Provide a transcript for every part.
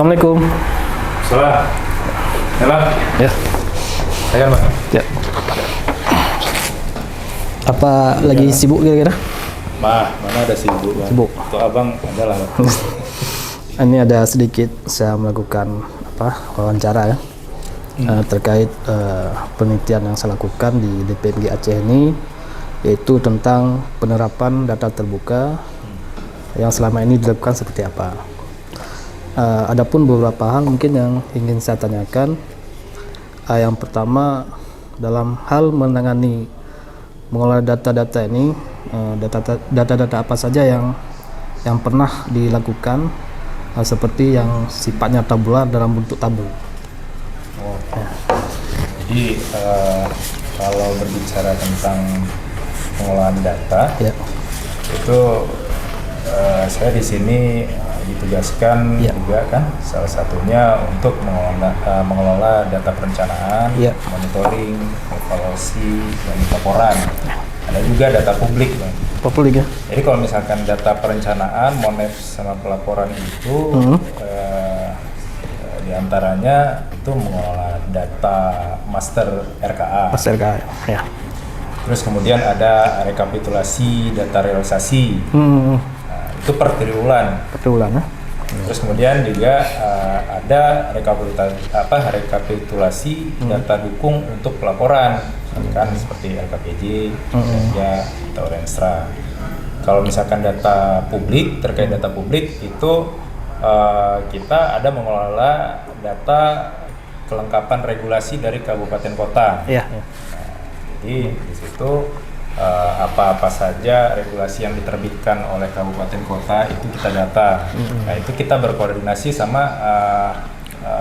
Assalamualaikum. Salah. Ya, Bang. Ya. Ayo, Bang. Ya. Apa lagi sibuk kira-kira? Mana ada sibuk, Bang. Sibuk. Itu Abang adalah, Bang. Ini ada sedikit saya melakukan wawancara ya. Terkait penelitian yang saya lakukan di DPMG Aceh ini, yaitu tentang penerapan data terbuka yang selama ini dilakukan seperti apa. Adapun beberapa hal mungkin yang ingin saya tanyakan. Yang pertama, dalam hal menangani mengolah data-data ini, data-data apa saja yang pernah dilakukan, seperti yang sifatnya tabular dalam bentuk tabel. Jadi kalau berbicara tentang pengolahan data, itu saya di sini ditugaskan juga kan, salah satunya untuk mengelola data perencanaan, monitoring, evaluasi, dan laporan. Ada juga data publik, Bang. Publik ya. Jadi kalau misalkan data perencanaan, monev sama pelaporan itu diantaranya itu mengelola data master RKA. Master RKA ya. Terus kemudian ada rekapitulasi data realisasi. Itu per triwulan. Ya. Terus kemudian juga ada rekapitulasi data dukung untuk pelaporan, kan seperti LKPJ, ya atau Renstra. Kalau misalkan data publik, terkait data publik itu kita ada mengelola data kelengkapan regulasi dari kabupaten kota. Jadi di situ apa-apa saja regulasi yang diterbitkan oleh kabupaten kota itu kita data. Nah, itu kita berkoordinasi sama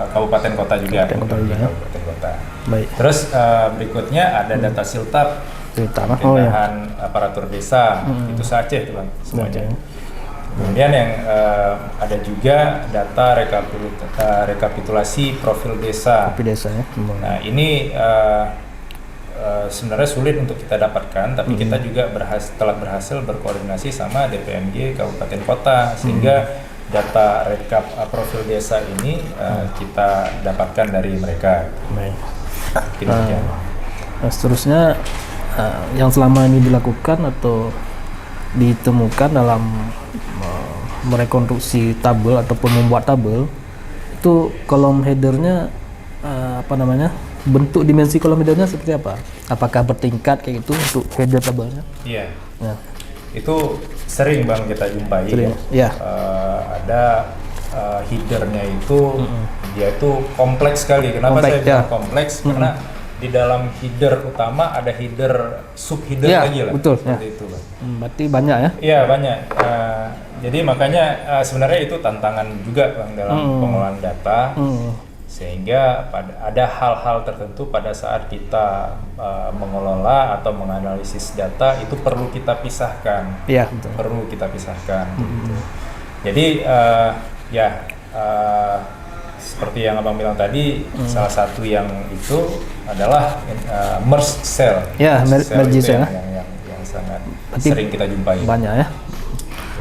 kabupaten kota juga. Kabupaten kota. Baik. Terus berikutnya ada data siltap, pindahan aparatur desa, itu se-Aceh tuh, Bang, semuanya. Kemudian yang ada juga data rekapitulasi profil desa. Nah, ini sebenarnya sulit untuk kita dapatkan, tapi kita juga telah berhasil berkoordinasi sama DPMG Kabupaten Kota, sehingga data rekap profil desa ini kita dapatkan dari mereka. Seterusnya, yang selama ini dilakukan atau ditemukan dalam merekonstruksi tabel ataupun membuat tabel, itu kolom headernya bentuk dimensi kolom headernya seperti apa? Apakah bertingkat kayak gitu untuk header tabelnya? Iya. Itu sering, Bang, kita jumpai. Ada headernya itu dia itu kompleks sekali. Kenapa saya bilang kompleks? Karena di dalam header utama ada header sub header lagi lah. Betul. Seperti itu, Bang. Berarti banyak ya? Iya, banyak. Jadi makanya sebenarnya itu tantangan juga, Bang, dalam pengolahan data. Sehingga ada hal-hal tertentu pada saat kita mengelola atau menganalisis data itu perlu kita pisahkan. Perlu kita pisahkan. Jadi seperti yang Abang bilang tadi, salah satu yang itu adalah merge cell. Merge cell yang sangat sering kita jumpai. Banyak ya.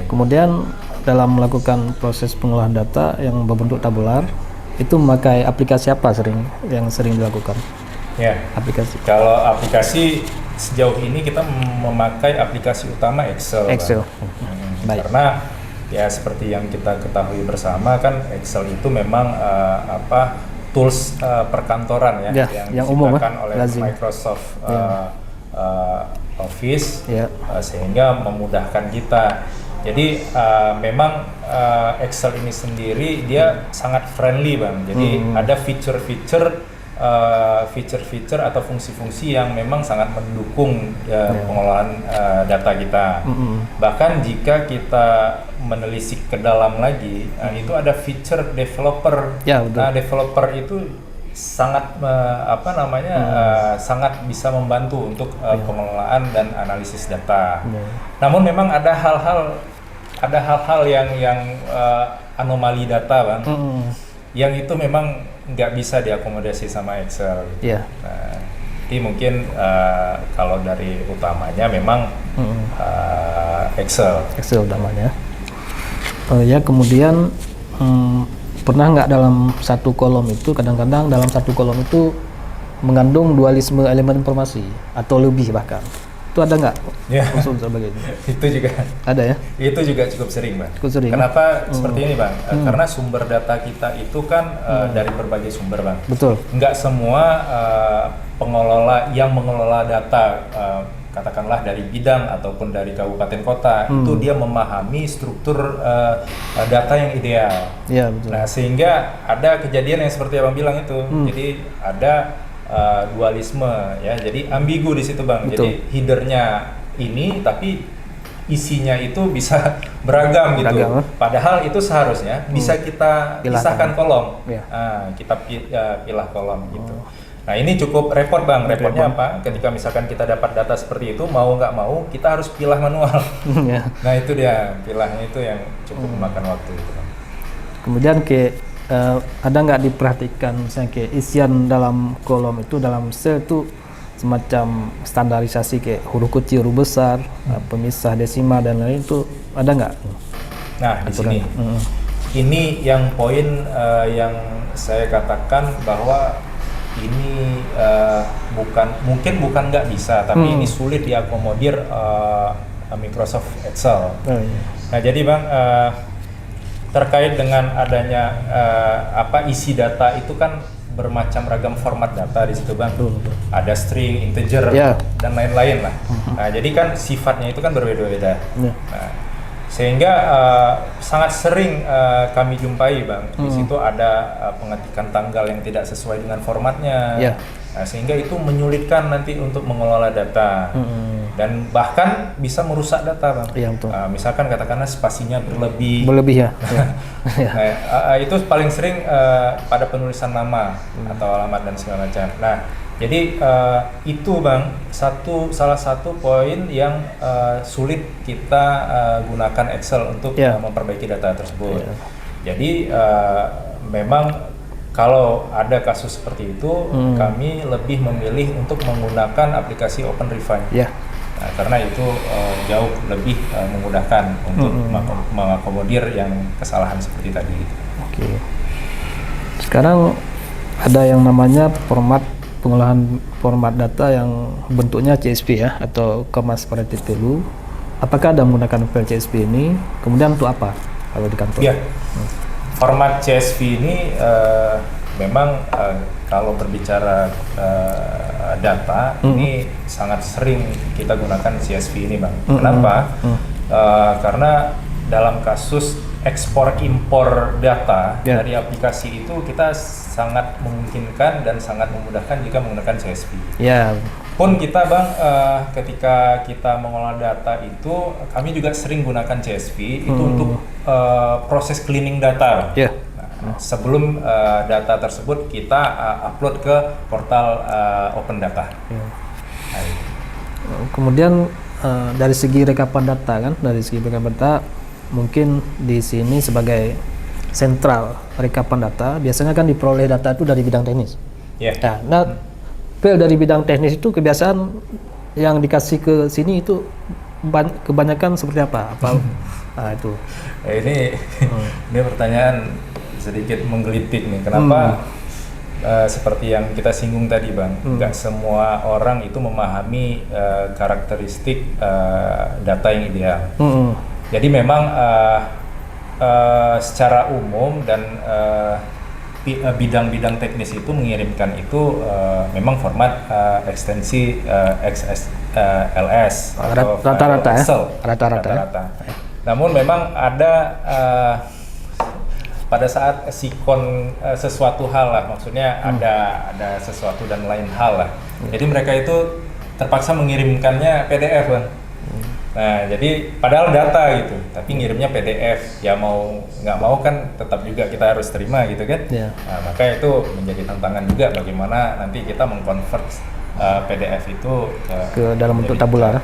Kemudian dalam melakukan proses pengolahan data yang berbentuk tabular, itu memakai aplikasi apa yang sering dilakukan? Aplikasi. Kalau aplikasi sejauh ini kita memakai aplikasi utama Excel. Baik. Karena ya seperti yang kita ketahui bersama kan, Excel itu memang tools perkantoran yang diciptakan oleh Microsoft Office, sehingga memudahkan kita. Jadi memang Excel ini sendiri dia sangat friendly, Bang. Jadi ada fitur-fitur atau fungsi-fungsi yang memang sangat mendukung pengelolaan data kita. Bahkan jika kita menelisik ke dalam lagi, itu ada fitur developer. Nah, developer itu sangat sangat bisa membantu untuk pengelolaan dan analisis data. Namun memang ada hal-hal yang anomali data, Bang, yang itu memang nggak bisa diakomodasi sama Excel. Nah, jadi mungkin kalau dari utamanya memang Excel utamanya. Kemudian pernah nggak dalam satu kolom itu, kadang-kadang dalam satu kolom itu mengandung dualisme elemen informasi atau lebih bahkan. Itu ada nggak Ya. unsur sebagai itu? Itu juga Ada ya? itu juga cukup sering, Bang. Cukup sering. Kenapa seperti ini, Bang? Karena sumber data kita itu kan dari berbagai sumber, Bang. Betul. Nggak semua pengelola yang mengelola data katakanlah dari bidang ataupun dari kabupaten kota itu dia memahami struktur data yang ideal. Iya, betul. Nah, sehingga ada kejadian yang seperti Abang bilang itu. Jadi ada dualisme ya. Jadi ambigu di situ, Bang. Betul. Jadi headernya ini tapi isinya itu bisa beragam gitu. Beragam. Padahal itu seharusnya bisa kita pisahkan kolom. Iya. Kita pilah kolom gitu. Nah, ini cukup repot, Bang. Repotnya apa? Ketika misalkan kita dapat data seperti itu, mau nggak mau kita harus pilah manual. Ya. Nah, itu dia, pilahnya itu yang cukup memakan waktu itu, Bang. Kemudian ada nggak diperhatikan misalnya isian dalam kolom itu, dalam sel itu semacam standarisasi huruf kecil, huruf besar, pemisah desimal dan lain itu ada nggak? Nah, di sini ini yang poin yang saya katakan bahwa ini bukan nggak bisa, tapi ini sulit diakomodir Microsoft Excel. Nah, jadi Bang, terkait dengan adanya isi data itu kan bermacam ragam format data di situ, Bang. Ada string, integer, dan lain-lain lah. Nah, jadi kan sifatnya itu kan berbeda-beda. Nah, sehingga sangat sering kami jumpai, Bang. Di situ ada pengetikan tanggal yang tidak sesuai dengan formatnya. Nah, sehingga itu menyulitkan nanti untuk mengelola data. Dan bahkan bisa merusak data, Bang. Misalkan katakanlah spasinya berlebih ya. Nah, itu paling sering pada penulisan nama atau alamat dan segala macam. Nah, jadi itu, Bang, salah satu poin yang sulit kita gunakan Excel untuk memperbaiki data tersebut. Jadi memang kalau ada kasus seperti itu, kami lebih memilih untuk menggunakan aplikasi OpenRefine. Nah, karena itu jauh lebih memudahkan untuk mengakomodir yang kesalahan seperti tadi. Oke. Sekarang ada yang namanya pengolahan format data yang bentuknya CSV ya, atau Comma Separated Value. Apakah Anda menggunakan file CSV ini? Kemudian untuk apa kalau di kantor? Ya, format CSV ini memang kalau berbicara data ini sangat sering kita gunakan CSV ini, Bang. Kenapa? Karena dalam kasus ekspor impor data dari aplikasi itu kita sangat memungkinkan dan sangat memudahkan jika menggunakan CSV. Pun kita, Bang, ketika kita mengolah data itu kami juga sering gunakan CSV itu untuk proses cleaning data. Sebelum data tersebut kita upload ke portal Open Data. Kemudian dari segi rekapan data mungkin di sini sebagai sentral rekapan data biasanya kan diperoleh data itu dari bidang teknis. Nah, file dari bidang teknis itu kebiasaan yang dikasih ke sini itu kebanyakan seperti apa? Nah, itu. Ini pertanyaan sedikit menggelitik nih. Kenapa? Seperti yang kita singgung tadi, Bang, nggak semua orang itu memahami karakteristik data yang ideal. Jadi memang secara umum dan bidang-bidang teknis itu mengirimkan itu memang format ekstensi XSLS atau rata-rata Excel. Rata-rata. Namun memang ada pada saat sikon sesuatu hal lah, maksudnya ada sesuatu dan lain hal lah. Jadi mereka itu terpaksa mengirimkannya PDF, Bang. Nah, jadi padahal data gitu, tapi ngirimnya PDF. Ya mau nggak mau kan tetap juga kita harus terima gitu kan. Nah, maka itu menjadi tantangan juga bagaimana nanti kita mengkonvert PDF itu ke dalam bentuk tabular.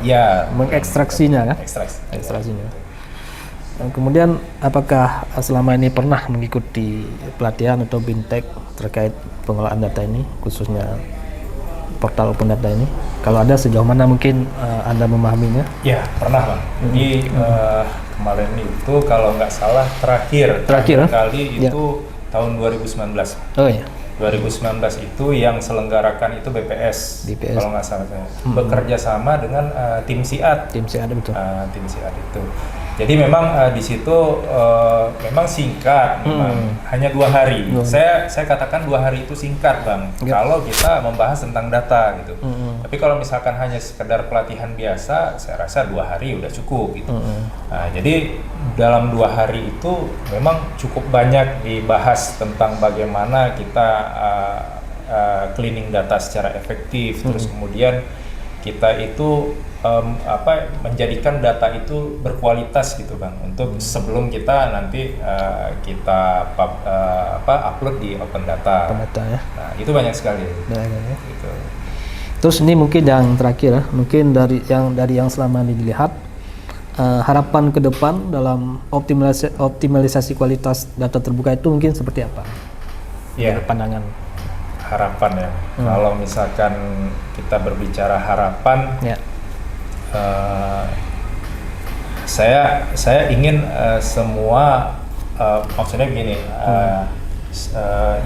Mengekstraksinya kan? Ekstraksinya. Kemudian apakah selama ini pernah mengikuti pelatihan atau bintek terkait pengelolaan data ini, khususnya portal Open Data ini? Kalau ada, sejauh mana mungkin Anda memahaminya? Ya, pernah, Bang. Jadi kemarin itu kalau nggak salah terakhir kali itu tahun 2019. Oh ya. 2019 itu yang selenggarakan itu BPS, kalau nggak salah saya. Bekerja sama dengan tim SIAD. Tim SIAD betul. Tim SIAD itu. Jadi memang di situ memang singkat, memang hanya 2 hari. Saya katakan 2 hari itu singkat, Bang. Kalau kita membahas tentang data gitu. Tapi kalau misalkan hanya sekedar pelatihan biasa, saya rasa 2 hari udah cukup gitu. Nah, jadi dalam 2 hari itu memang cukup banyak dibahas tentang bagaimana kita cleaning data secara efektif, terus kemudian kita itu menjadikan data itu berkualitas gitu, Bang, untuk sebelum kita nanti kita upload di open data. Ya. Nah, itu banyak sekali. Gitu. Terus ini mungkin yang terakhir ya, mungkin dari yang selama ini dilihat, harapan ke depan dalam optimalisasi kualitas data terbuka itu mungkin seperti apa? Ya. Pandangan. Harapan ya. Kalau misalkan kita berbicara harapan, saya ingin semua maksudnya begini,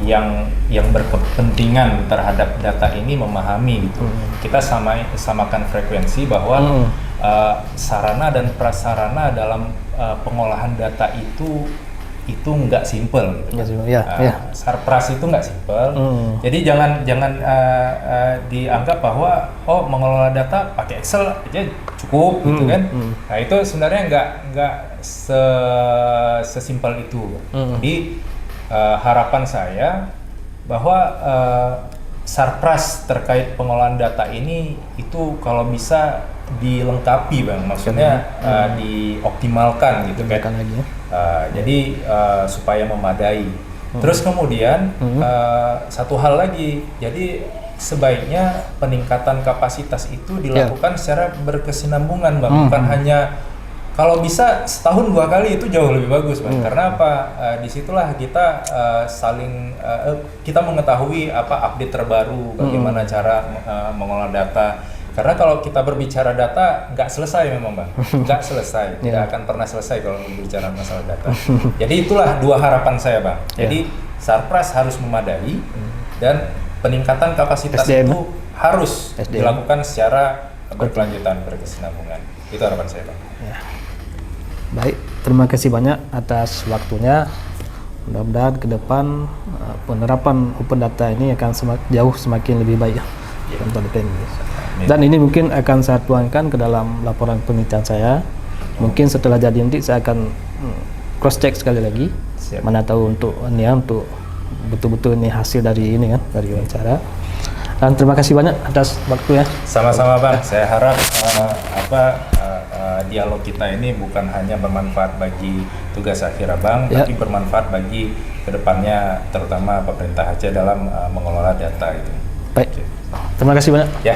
yang berkepentingan terhadap data ini memahami gitu. Kita samakan frekuensi bahwa sarana dan prasarana dalam pengolahan data itu nggak simple gitu. Sarpras itu nggak simple. Jadi jangan dianggap bahwa mengelola data pakai Excel aja cukup gitu kan. Nah, itu sebenarnya nggak sesimpel itu. Jadi harapan saya bahwa Sarpras terkait pengolahan data ini itu kalau bisa dilengkapi, Bang, maksudnya dioptimalkan gitu kan. Jadi supaya memadai. Terus kemudian satu hal lagi, jadi sebaiknya peningkatan kapasitas itu dilakukan secara berkesinambungan, Bang. Bukan hanya kalau bisa setahun 2 kali itu jauh lebih bagus, Bang. Karena apa? Disitulah kita saling kita mengetahui update terbaru, bagaimana cara mengolah data. Karena kalau kita berbicara data nggak selesai memang, Bang, nggak selesai, tidak akan pernah selesai kalau berbicara masalah data. Jadi itulah 2 harapan saya, Bang. Jadi Sarpras harus memadai dan peningkatan kapasitas itu harus dilakukan secara berkelanjutan, berkesinambungan. Itu harapan saya, Bang. Baik, terima kasih banyak atas waktunya. Mudah-mudahan ke depan penerapan open data ini akan semakin lebih baik untuk DPM. Dan ini mungkin akan saya tuangkan ke dalam laporan penelitian saya. Mungkin setelah jadi nanti saya akan cross check sekali lagi. Mana tahu untuk betul-betul ini hasil dari ini kan, dari wawancara. Dan terima kasih banyak atas waktunya. Sama-sama, Bang. Saya harap dialog kita ini bukan hanya bermanfaat bagi tugas akhir Abang, tapi bermanfaat bagi kedepannya, terutama pemerintah Aceh dalam mengelola data itu. Baik. Terima kasih banyak. Ya.